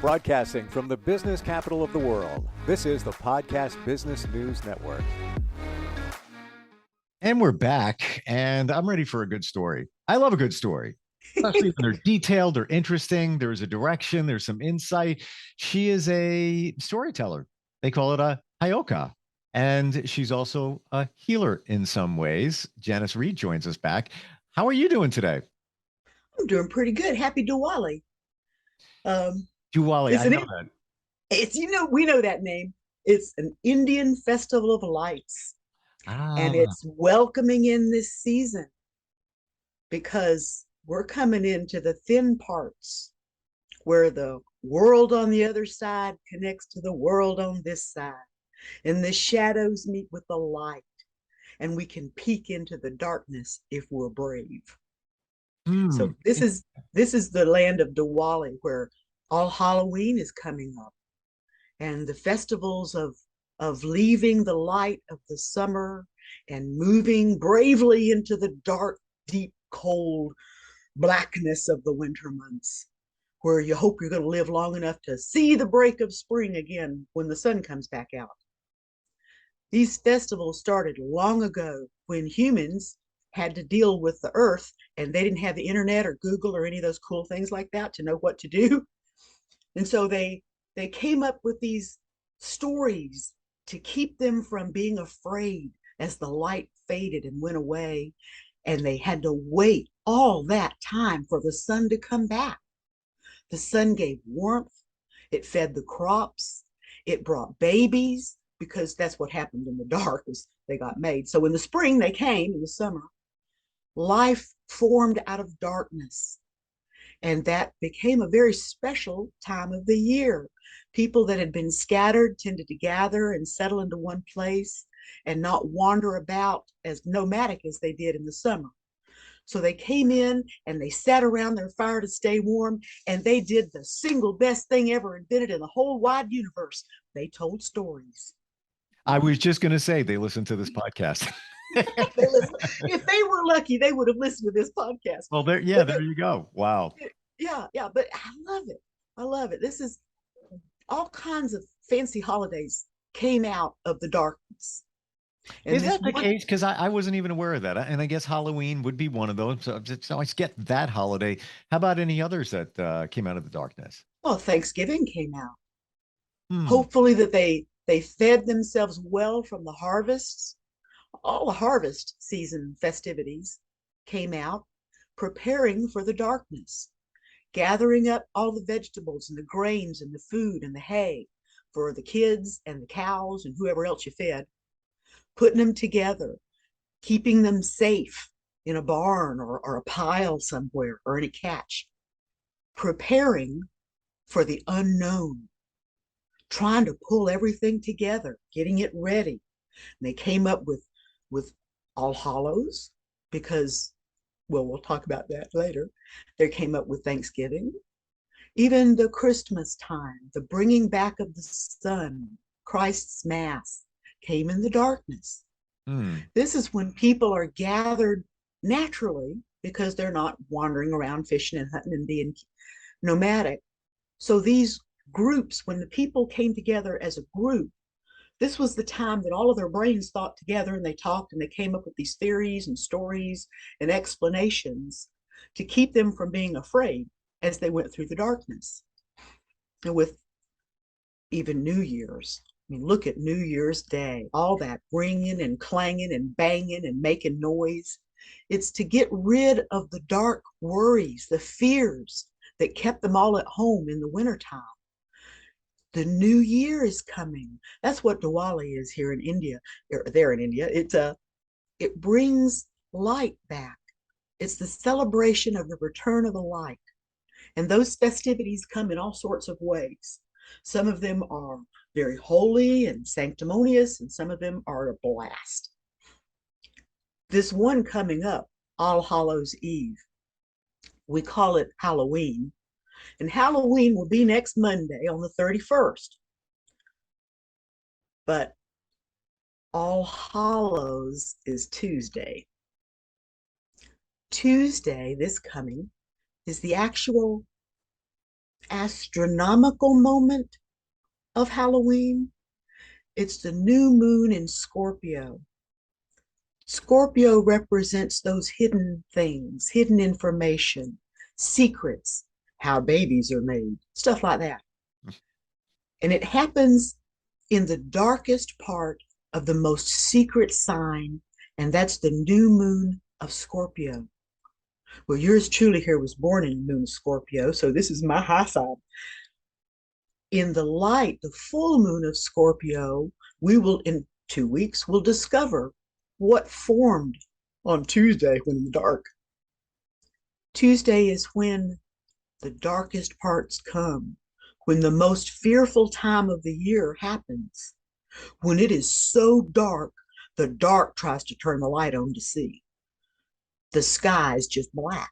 Broadcasting from the business capital of the world, this is the Podcast Business News Network. And we're back, and I'm ready for a good story. I love a good story, especially when they're detailed or interesting. There's a direction, there's some insight. She is a storyteller. They call it a Hayoka. And she's also a healer in some ways. Janis Reed joins us back. How are you doing today? I'm doing pretty good. Happy Diwali. Diwali, I know that. It's we know that name. It's an Indian festival of lights. And it's welcoming in this season because we're coming into the thin parts where the world on the other side connects to the world on this side. And the shadows meet with the light. And we can peek into the darkness if we're brave. So this is the land of Diwali, where All Halloween is coming up, and the festivals of leaving the light of the summer and moving bravely into the dark, deep, cold blackness of the winter months, where you hope you're going to live long enough to see the break of spring again when the sun comes back out. These festivals started long ago when humans had to deal with the earth and they didn't have the internet or Google or any of those cool things like that to know what to do. And so they came up with these stories to keep them from being afraid as the light faded and went away. And they had to wait all that time for the sun to come back. The sun gave warmth. It fed the crops. It brought babies, because that's what happened in the dark, was they got made. So in the spring, they came. In the summer, life formed out of darkness. And that became a very special time of the year. People that had been scattered tended to gather and settle into one place and not wander about as nomadic as they did in the summer. So they came in and they sat around their fire to stay warm, and they did the single best thing ever invented in the whole wide universe. They told stories. I was just going to say they listen to this podcast. If they were lucky, they would have listened to this podcast. Well, there you go. Wow. Yeah, but I love it. I love it. This is all kinds of fancy holidays came out of the darkness. And is that the case? Because I wasn't even aware of that. And I guess Halloween would be one of those. So I get that holiday. How about any others that came out of the darkness? Well, Thanksgiving came out. Hopefully that they fed themselves well from the harvests. All the harvest season festivities came out, preparing for the darkness, gathering up all the vegetables and the grains and the food and the hay for the kids and the cows and whoever else you fed, putting them together, keeping them safe in a barn or a pile somewhere or in a catch, preparing for the unknown, trying to pull everything together, getting it ready. And they came up with All Hallows because, well, we'll talk about that later. They came up with Thanksgiving, even the Christmas time, the bringing back of the sun, Christ's Mass came in the darkness. This is when people are gathered naturally because they're not wandering around fishing and hunting and being nomadic. So these groups, when the people came together as a group, this was the time that all of their brains thought together and they talked and they came up with these theories and stories and explanations to keep them from being afraid as they went through the darkness. And with even New Year's, I mean, look at New Year's Day, all that ringing and clanging and banging and making noise. It's to get rid of the dark worries, the fears that kept them all at home in the wintertime. The new year is coming. That's what Diwali is here in India, or there in India. It brings light back. It's the celebration of the return of the light. And those festivities come in all sorts of ways. Some of them are very holy and sanctimonious, and some of them are a blast. This one coming up, All Hallows Eve, we call it Halloween. And Halloween will be next Monday on the 31st. But All Hallows is Tuesday. Tuesday, this coming, is the actual astronomical moment of Halloween. It's the new moon in Scorpio. Scorpio represents those hidden things, hidden information, secrets, how babies are made, stuff like that. And it happens in the darkest part of the most secret sign, and that's the new moon of Scorpio. Well, yours truly here was born in the moon of Scorpio, so this is my high side. In the light, the full moon of Scorpio, we will, in 2 weeks, will discover what formed on Tuesday when in the dark. Tuesday is when the darkest parts come, when the most fearful time of the year happens, when it is so dark, the dark tries to turn the light on to see. The sky is just black.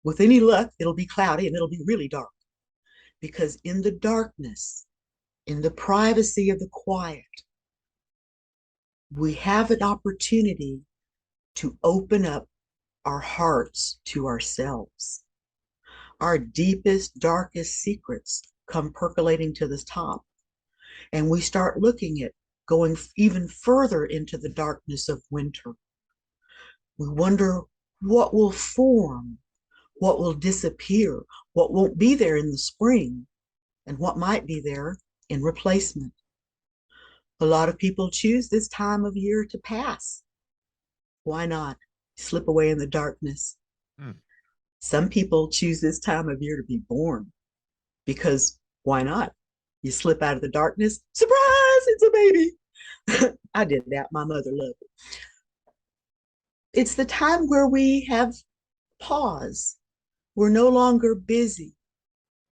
With any luck, it'll be cloudy and it'll be really dark. Because in the darkness, in the privacy of the quiet, we have an opportunity to open up our hearts to ourselves. Our deepest, darkest secrets come percolating to the top. And we start looking at going even further into the darkness of winter. We wonder what will form, what will disappear, what won't be there in the spring, and what might be there in replacement. A lot of people choose this time of year to pass. Why not? Slip away in the darkness. Some people choose this time of year to be born because why not? You slip out of the darkness, surprise, it's a baby. I did that. My mother loved it. It's the time where we have pause. We're no longer busy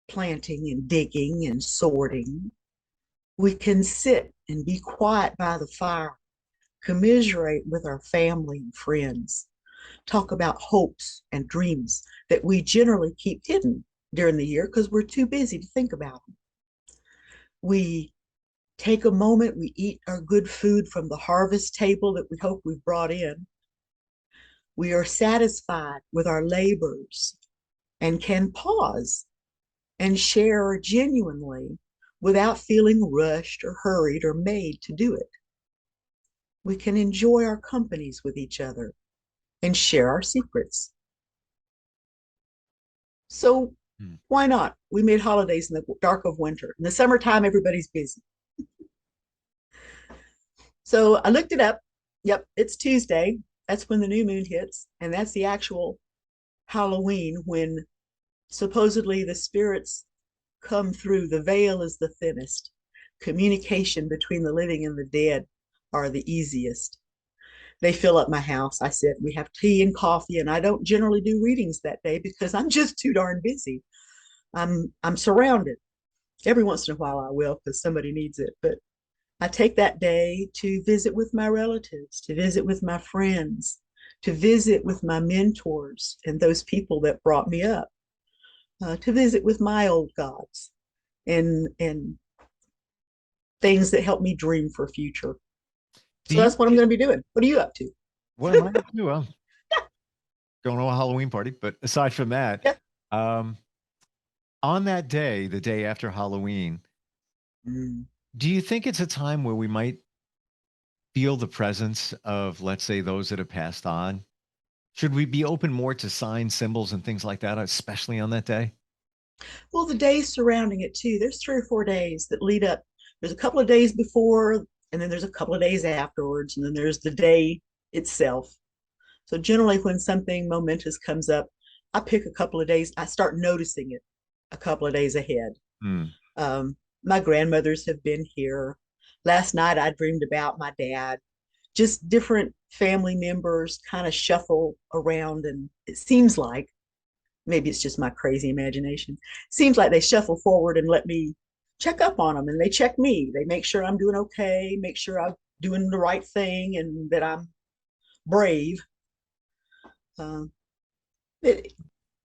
planting and digging and sorting. We can sit and be quiet by the fire, commiserate with our family and friends, talk about hopes and dreams that we generally keep hidden during the year because we're too busy to think about them. We take a moment, we eat our good food from the harvest table that we hope we've brought in. We are satisfied with our labors and can pause and share genuinely without feeling rushed or hurried or made to do it. We can enjoy our companies with each other and share our secrets. So why not? We made holidays in the dark of winter. In the summertime, everybody's busy. So I looked it up. Yep, it's Tuesday. That's when the new moon hits. And that's the actual Halloween when supposedly the spirits come through. The veil is the thinnest. Communication between the living and the dead are the easiest. They fill up my house. I said, we have tea and coffee, and I don't generally do readings that day because I'm just too darn busy. I'm surrounded. Every once in a while I will because somebody needs it, but I take that day to visit with my relatives, to visit with my friends, to visit with my mentors and those people that brought me up, to visit with my old gods and things that help me dream for future. So that's what I'm going to be doing. What are you up to? What am I up to? Well, going to a Halloween party, but aside from that, on that day, the day after Halloween, do you think it's a time where we might feel the presence of, let's say, those that have passed on? Should we be open more to signs, symbols, and things like that, especially on that day? Well, the days surrounding it too. There's 3 or 4 days that lead up. There's a couple of days before, and then there's a couple of days afterwards, and then there's the day itself. So generally when something momentous comes up, I pick a couple of days. I start noticing it a couple of days ahead. My grandmothers have been here. Last night I dreamed about my dad. Just different family members kind of shuffle around, and it seems like, maybe it's just my crazy imagination, seems like they shuffle forward and let me check up on them, and they check me. They make sure I'm doing okay, make sure I'm doing the right thing and that I'm brave.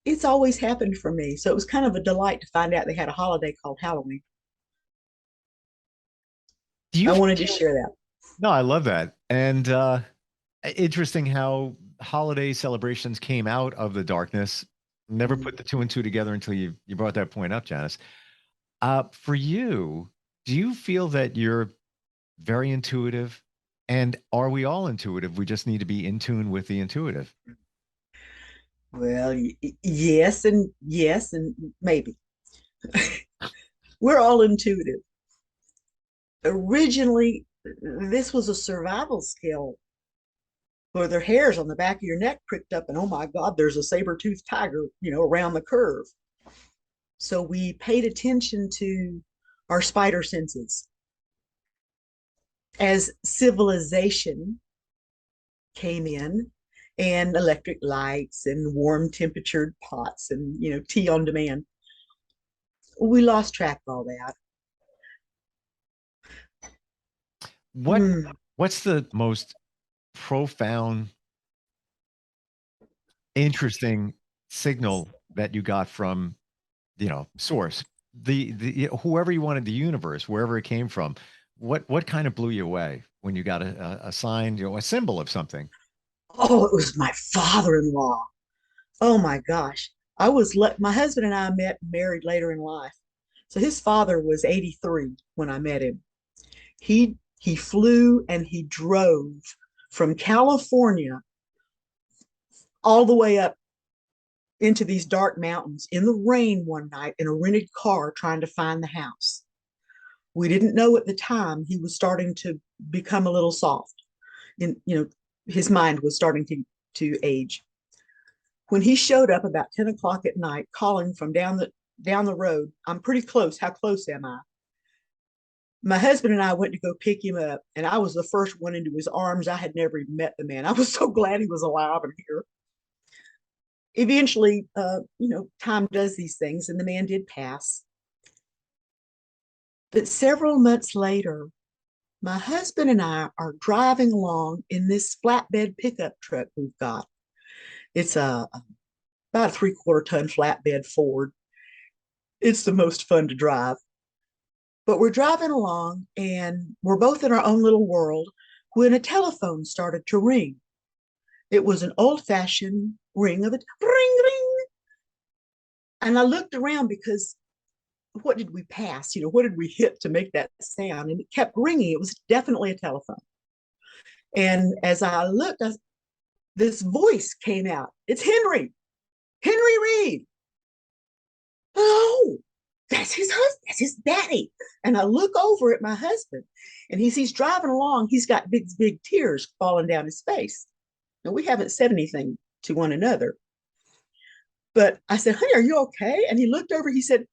It's always happened for me. So it was kind of a delight to find out they had a holiday called Halloween. I wanted to share that. No, I love that. And interesting how holiday celebrations came out of the darkness. Never put the 2 and 2 together until you brought that point up, Janis. For you, do you feel that you're very intuitive? And are we all intuitive? We just need to be in tune with the intuitive. Well, yes, and maybe. We're all intuitive. Originally, this was a survival skill where their hairs on the back of your neck pricked up, and oh my God, there's a saber-toothed tiger, around the curve. So we paid attention to our spider senses. As civilization came in, and electric lights and warm temperatured pots and tea on demand, we lost track of all that. What what's the most profound, interesting signal that you got from, source? The whoever you wanted, the universe, wherever it came from. What kind of blew you away when you got a sign, a symbol of something? Oh, it was my father-in-law. Oh my gosh. My husband and I met married later in life. So his father was 83 when I met him. He flew and he drove from California all the way up into these dark mountains in the rain one night in a rented car trying to find the house. We didn't know at the time he was starting to become a little soft. And his mind was starting to age. When he showed up about 10 o'clock at night, calling from down the road, I'm pretty close. How close am I? My husband and I went to go pick him up, and I was the first one into his arms. I had never even met the man. I was so glad he was alive and here. Eventually, time does these things, and the man did pass. But several months later, my husband and I are driving along in this flatbed pickup truck we've got. It's about a 3/4 ton flatbed Ford. It's the most fun to drive. But we're driving along and we're both in our own little world when a telephone started to ring. It was an old-fashioned ring of a ring, ring. And I looked around because what did we pass? What did we hit to make that sound? And it kept ringing. It was definitely a telephone. And as I looked, this voice came out. It's Henry, Henry Reed. Oh, that's his husband. That's his daddy. And I look over at my husband, and he's driving along. He's got big tears falling down his face. Now, we haven't said anything to one another. But I said, honey, are you okay? And he looked over. He said,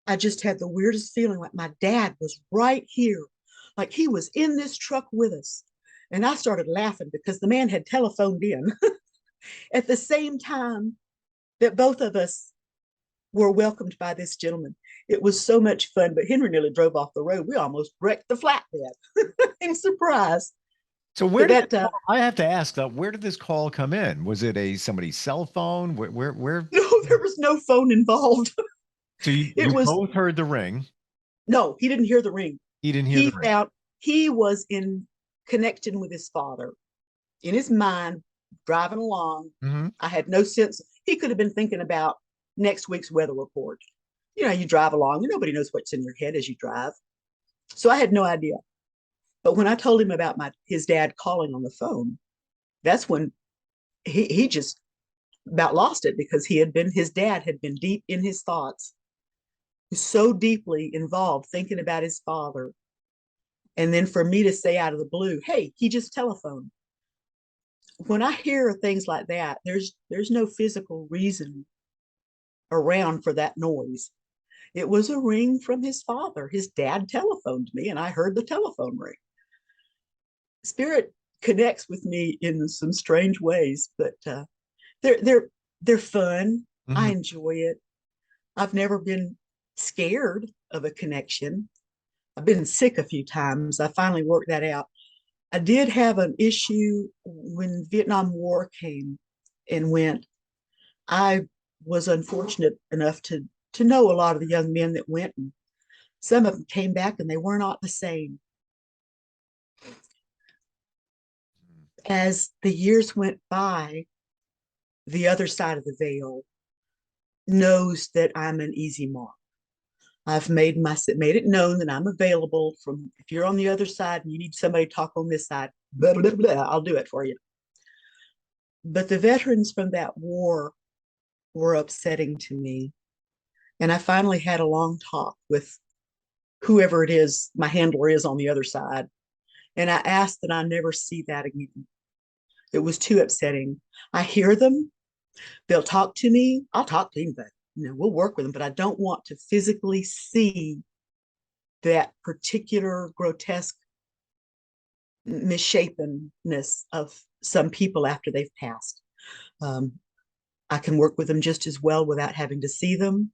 I just had the weirdest feeling like my dad was right here, like he was in this truck with us. And I started laughing because the man had telephoned in at the same time that both of us were welcomed by this gentleman. It was so much fun, but Henry nearly drove off the road. We almost wrecked the flatbed in surprise. So But I have to ask, where did this call come in? Was it somebody's cell phone? Where? No, there was no phone involved. So It you was both heard the ring. No, he didn't hear the ring. He didn't hear He the ring. found he was in connection with his father in his mind, driving along. Mm-hmm. I had no sense. He could have been thinking about next week's weather report. You drive along and nobody knows what's in your head as you drive. So I had no idea. But when I told him about his dad calling on the phone, that's when he just about lost it because his dad had been deep in his thoughts, so deeply involved thinking about his father. And then for me to say out of the blue, hey, he just telephoned. When I hear things like that, there's no physical reason around for that noise. It was a ring from his father. His dad telephoned me and I heard the telephone ring. Spirit connects with me in some strange ways, but they're fun. Mm-hmm. I enjoy it. I've never been scared of a connection. I've been sick a few times. I finally worked that out. I did have an issue when Vietnam War came and went. I was unfortunate enough to know a lot of the young men that went, and some of them came back and they were not the same. As the years went by, the other side of the veil knows that I'm an easy mark. I've made it known that I'm available from if you're on the other side and you need somebody to talk on this side, blah, blah, blah, I'll do it for you. But the veterans from that war were upsetting to me. And I finally had a long talk with whoever it is my handler is on the other side. And I asked that I never see that again. It was too upsetting. I hear them. They'll talk to me. I'll talk to them, but we'll work with them. But I don't want to physically see that particular grotesque misshapenness of some people after they've passed. I can work with them just as well without having to see them.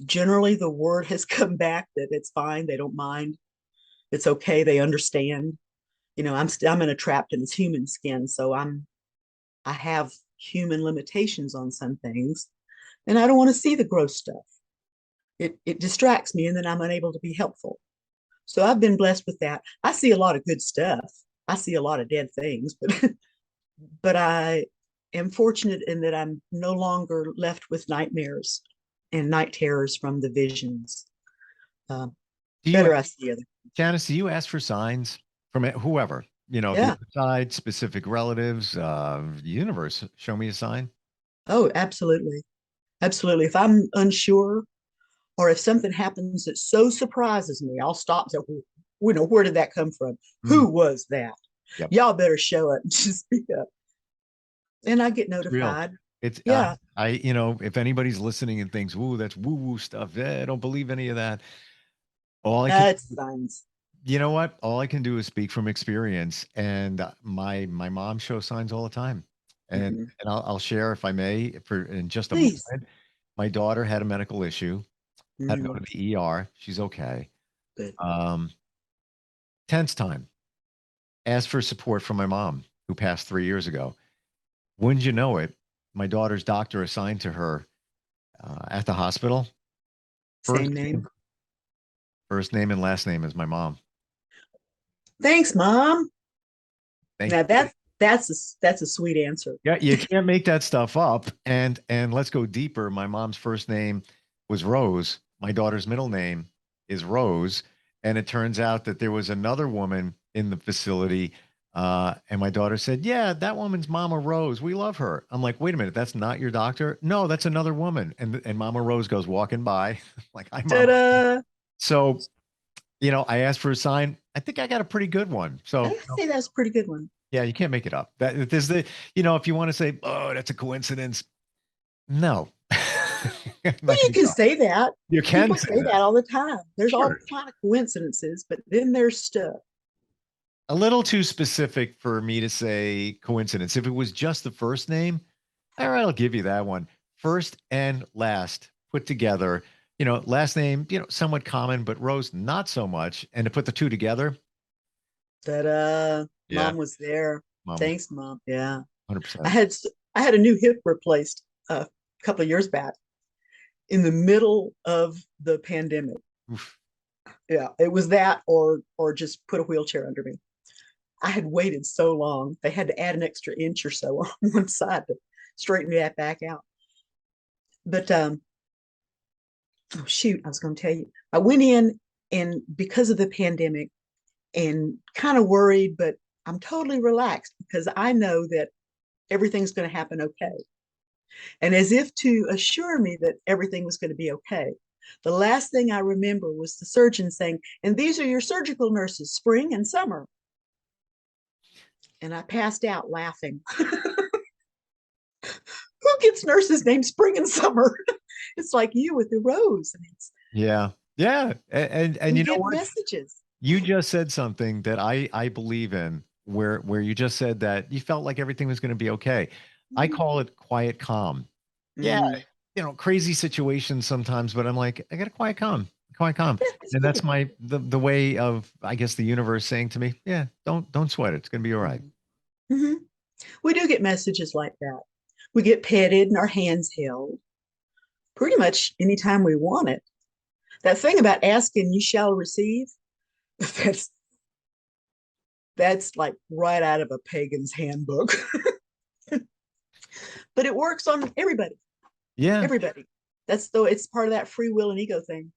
Generally, the word has come back that it's fine. They don't mind. It's okay. They understand. I'm in a trapped in this human skin, so I have human limitations on some things, and I don't want to see the gross stuff. It distracts me, and then I'm unable to be helpful. So I've been blessed with that. I see a lot of good stuff. I see a lot of dead things, but I am fortunate in that I'm no longer left with nightmares and night terrors from the visions. Better I see other. Janis, do you ask for signs from whoever, Yeah. the other side, specific relatives, universe, show me a sign? Oh, absolutely. Absolutely. If I'm unsure or if something happens that so surprises me, I'll stop and say, where did that come from? Who was that? Yep. Y'all better show it and just speak up. And I get notified. It's yeah. If anybody's listening and thinks, "Ooh, that's woo-woo stuff," I don't believe any of that. It's signs. You know what? All I can do is speak from experience, and my mom shows signs all the time, and I'll share if I may in just a Please. moment. My daughter had a medical issue, had to go to the ER. She's okay. Good. Tense time. Asked for support from my mom, who passed 3 years ago. Wouldn't you know it? My daughter's doctor assigned to her at the hospital. Same name. First name and last name is my mom. Thanks, Mom. Thank now you. that's a sweet answer. Yeah, you can't make that stuff up. And let's go deeper. My mom's first name was Rose. My daughter's middle name is Rose. And it turns out that there was another woman in the facility. And my daughter said, "Yeah, that woman's Mama Rose. We love her." I'm like, "Wait a minute, that's not your doctor?" "No, that's another woman." And Mama Rose goes walking by, like, "Hi, Mama." Ta-da. So, I asked for a sign. I think I got a pretty good one. So I say that's a pretty good one. yeah, you can't make it up. That there's if you want to say, "Oh, that's a coincidence," no. Well, you can say that. You can People say that all the time. There's all Sure. kind of coincidences, but then there's stuff. A little too specific for me to say coincidence. If it was just the first name, all right, I'll give you that one. First and last put together, last name, somewhat common, but Rose, not so much. And to put the two together. Ta-da. Yeah. Mom was there. Mom. Thanks, Mom. Yeah. 100%. I had a new hip replaced a couple of years back in the middle of the pandemic. Oof. Yeah, it was that or just put a wheelchair under me. I had waited so long. They had to add an extra inch or so on one side to straighten that back out. But oh shoot, I was going to tell you. I went in and because of the pandemic and kind of worried, but I'm totally relaxed because I know that everything's going to happen okay. And as if to assure me that everything was going to be okay, the last thing I remember was the surgeon saying, "And these are your surgical nurses, spring and summer." And I passed out laughing. Who gets nurses named Spring and Summer? It's like you with the rose. Yeah. And you know what? Messages. You just said something that I believe in, where you just said that you felt like everything was going to be okay. I call it quiet calm. Yeah, crazy situations sometimes, but I'm like, I got a quiet calm. And that's the way of, I guess, the universe saying to me, yeah, don't sweat it. It's going to be all right. We do get messages like that. We get petted and our hands held pretty much anytime we want it. That thing about asking, you shall receive, that's like right out of a pagan's handbook. But it works on everybody. Yeah. Everybody. It's part of that free will and ego thing.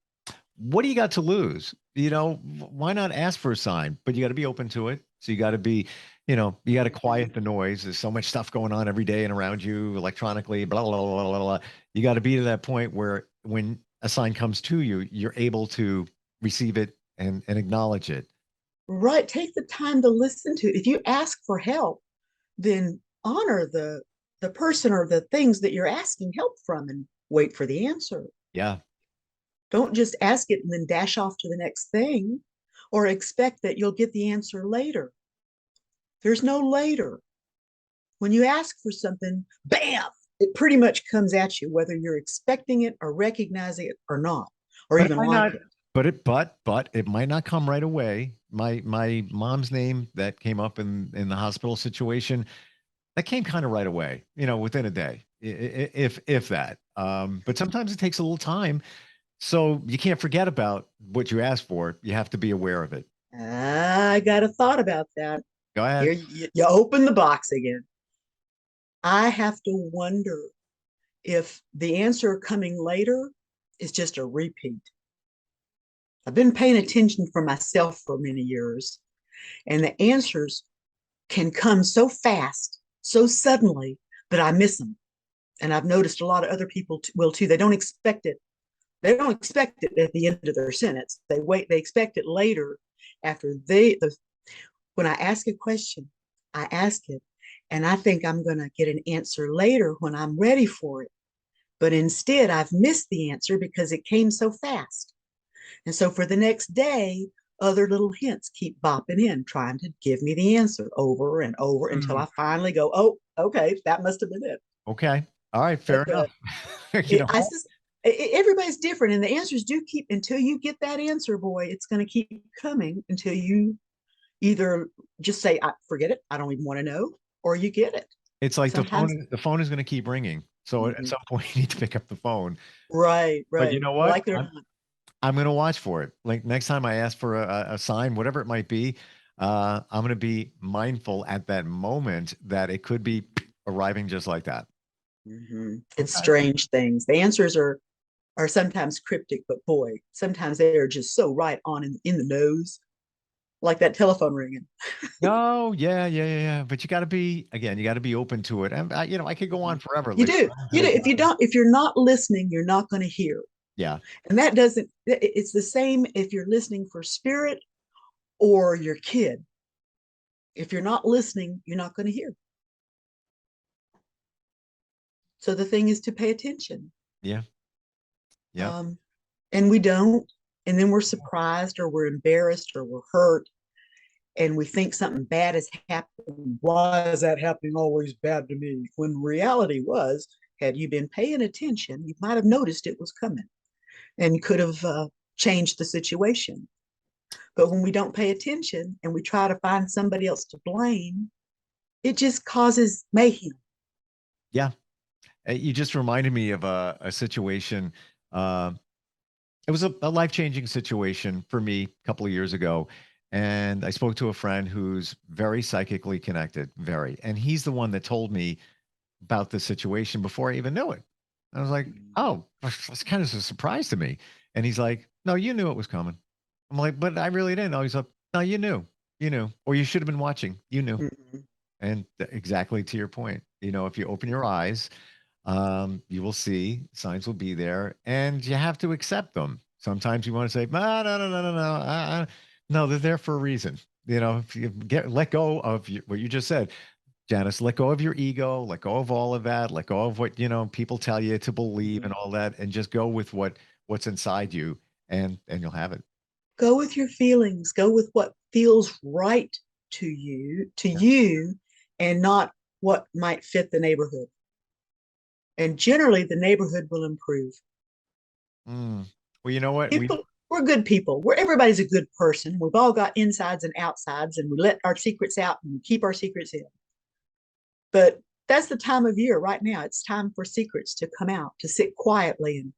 what do you got to lose? Why not ask for a sign? But you got to be open to it. So you got to be, you got to Mhm. quiet the noise. There's so much stuff going on every day and around you electronically, blah, blah, blah, blah, blah. You got to be to that point where when a sign comes to you, you're able to receive it and acknowledge it. Right. Take the time to listen to it. If you ask for help, then honor the person or the things that you're asking help from and wait for the answer. Yeah. Don't just ask it and then dash off to the next thing or expect that you'll get the answer later. There's no later. When you ask for something, bam, it pretty much comes at you, whether you're expecting it or recognizing it or not, or But it even might like not, it. but it might not come right away. My mom's name that came up in the hospital situation, that came kind of right away, within a day, if that. But sometimes it takes a little time. So you can't forget about what you asked for. You have to be aware of it. I got a thought about that. Go Here, ahead. you open the box again. I have to wonder if the answer coming later is just a repeat. I've been paying attention for myself for many years, and the answers can come so fast, so suddenly that I miss them. And I've noticed a lot of other people will too. They don't expect it. They don't expect it at the end of their sentence. They wait. They expect it later, after when I ask a question, I ask it, and I think I'm going to get an answer later when I'm ready for it. But instead, I've missed the answer because it came so fast. And so for the next day, other little hints keep bopping in, trying to give me the answer over and over until Mm, I finally go, oh, okay, that must have been it. okay. All right. But Fair enough. you know, I just, everybody's different, and the answers do keep until you get that answer, boy. It's going to keep coming until you either just say, I forget it, I don't even want to know, or you get it. it's like the Sometimes, phone. The phone is going to keep ringing. So at mhm, some point, you need to pick up the phone. right, But you right, know what? like it or I'm not. I'm going to watch for it. Like next time I ask for a sign, whatever it might be, I'm going to be mindful at that moment that it could be arriving just like that. It's Okay. strange things. The answers are sometimes cryptic, but boy, sometimes they are just so right on in the nose, like that telephone ringing. No, yeah, yeah, yeah, yeah. But you got to be again. You got to be open to it. And I could go on Mhm. forever. You Like do, running to you the do. doctor. If you're not listening, you're not going to hear. Yeah, And that doesn't. It's the same if you're listening for spirit or your kid. If you're not listening, you're not going to hear. So the thing is to pay attention. yeah, yeah. Um, and we don't. And then we're surprised or we're embarrassed or we're hurt and we think something bad has happened. Why is that happening always bad to me? When reality was, had you been paying attention, you might have noticed it was coming and could have changed the situation. But when we don't pay attention and we try to find somebody else to blame, it just causes mayhem. Yeah. You just reminded me of a situation. Uh, it was a life-changing situation for me a couple of years ago. And I spoke to a friend who's very psychically connected, very. And he's the one that told me about the situation before I even knew it. I was like, oh, that's kind of a surprise to me. And he's like, no, you knew it was coming. I'm like, but I really didn't know. He's like, no, you knew, or you should have been watching. You knew. Mhm. And exactly to your point, if you open your eyes, you will see signs will be there, and you have to accept them. Sometimes you want to say, no, no, no, no, no, no, no, they're there for a reason. If you let go of what you just said, Janice, let go of your ego, let go of all of that, let go of what people tell you to believe and Mhm. all that, and just go with what's inside you, and you'll have it. Go with your feelings, go with what feels right Yeah. you, and not what might fit the neighborhood. And generally, the neighborhood will improve. Mm. Well, you know what? We're good people. Everybody's a good person. We've all got insides and outsides, and we let our secrets out and we keep our secrets in. But that's the time of year right now. It's time for secrets to come out, to sit quietly and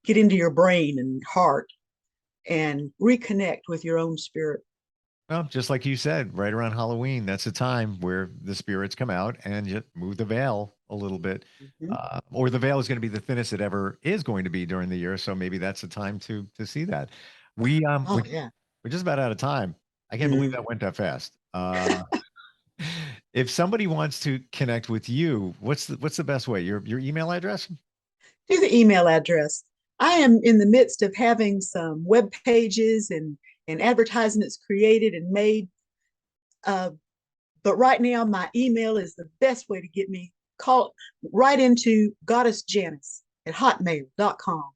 get into your brain and heart and reconnect with your own spirit. Well, just like you said, right around Halloween, that's the time where the spirits come out and just move the veil a little bit, Mm-hmm. or the veil is going to be the thinnest it ever is going to be during the year. So maybe that's the time to see that. Oh, yeah. We're just about out of time. I can't believe Mhm. that went that fast. If somebody wants to connect with you, what's the best way? Your email address? To the email address. I am in the midst of having some web pages and advertisements created and made. But right now, my email is the best way to get me. Call right into Goddess Janis at hotmail.com.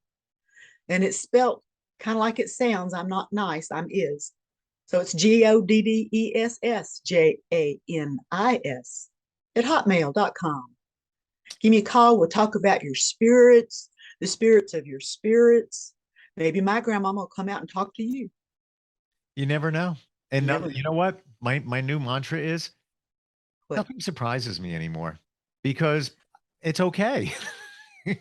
And it's spelled kind of like it sounds. I'm not nice, I'm is. So it's GODDESSJANIS at hotmail.com. Give me a call. We'll talk about your spirits, the spirits of your spirits. Maybe my grandmama will come out and talk to you. You never know. And You never you know. know what? My new mantra is What? nothing surprises me anymore because it's okay.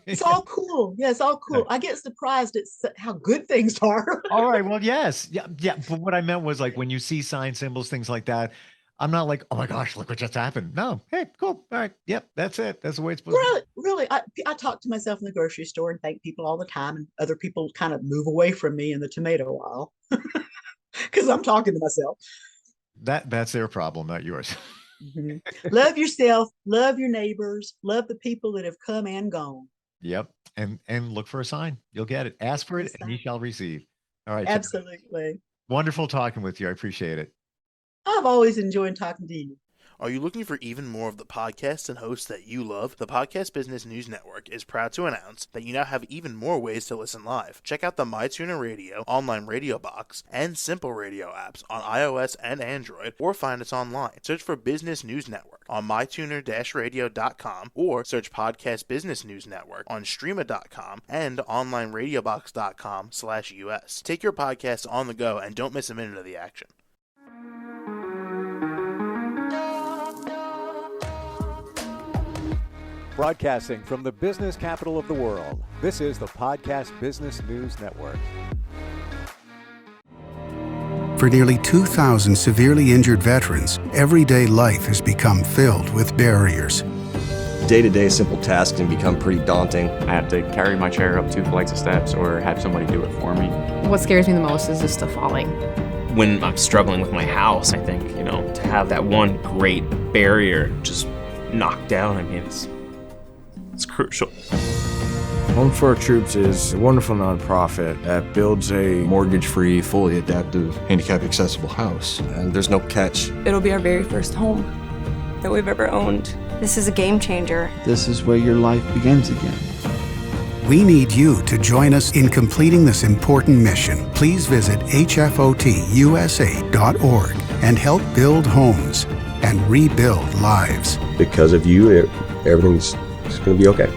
It's all cool. Yeah, it's all cool. I get surprised at how good things are. All right. Well, yes. Yeah. Yeah. But what I meant was like when you see sign symbols, things like that, I'm not like, oh my gosh, look what just happened. No. Hey, cool. All right. Yep. That's it. That's the way it's supposed to be. Really, really, I talk to myself in the grocery store and thank people all the time, and other people kind of move away from me in the tomato aisle because I'm talking to myself. That's their problem, not yours. Mm-hmm. Love yourself, love your neighbors, love the people that have come and gone. Yep. And look for a sign. You'll get it. Ask for it and you shall receive. All right. Janet, Absolutely. wonderful talking with you. I appreciate it. I've always enjoyed talking to you. Are you looking for even more of the podcasts and hosts that you love? The Podcast Business News Network is proud to announce that you now have even more ways to listen live. Check out the MyTuner Radio, online radio box, and Simple Radio apps on iOS and Android, or find us online. Search for Business News Network on mytuner-radio.com, or search Podcast Business News Network on streama.com and onlineradiobox.com/US. Take your podcast on the go and don't miss a minute of the action. Broadcasting from the business capital of the world, this is the Podcast Business News Network. For nearly 2,000 severely injured veterans, everyday life has become filled with barriers. Day-to-day simple tasks can become pretty daunting. I have to carry my chair up 2 flights of steps or have somebody do it for me. What scares me the most is just the falling. When I'm struggling with my house, I think, to have that one great barrier just knocked down, it's crucial. Home for Our Troops is a wonderful nonprofit that builds a Mortgage-free, fully adaptive, handicap-accessible house. And there's no catch. It'll be our very first home that we've ever owned. This is a game changer. This is where your life begins again. We need you to join us in completing this important mission. Please visit hfotusa.org and help build homes and rebuild lives. Because of you, everything's going to be okay.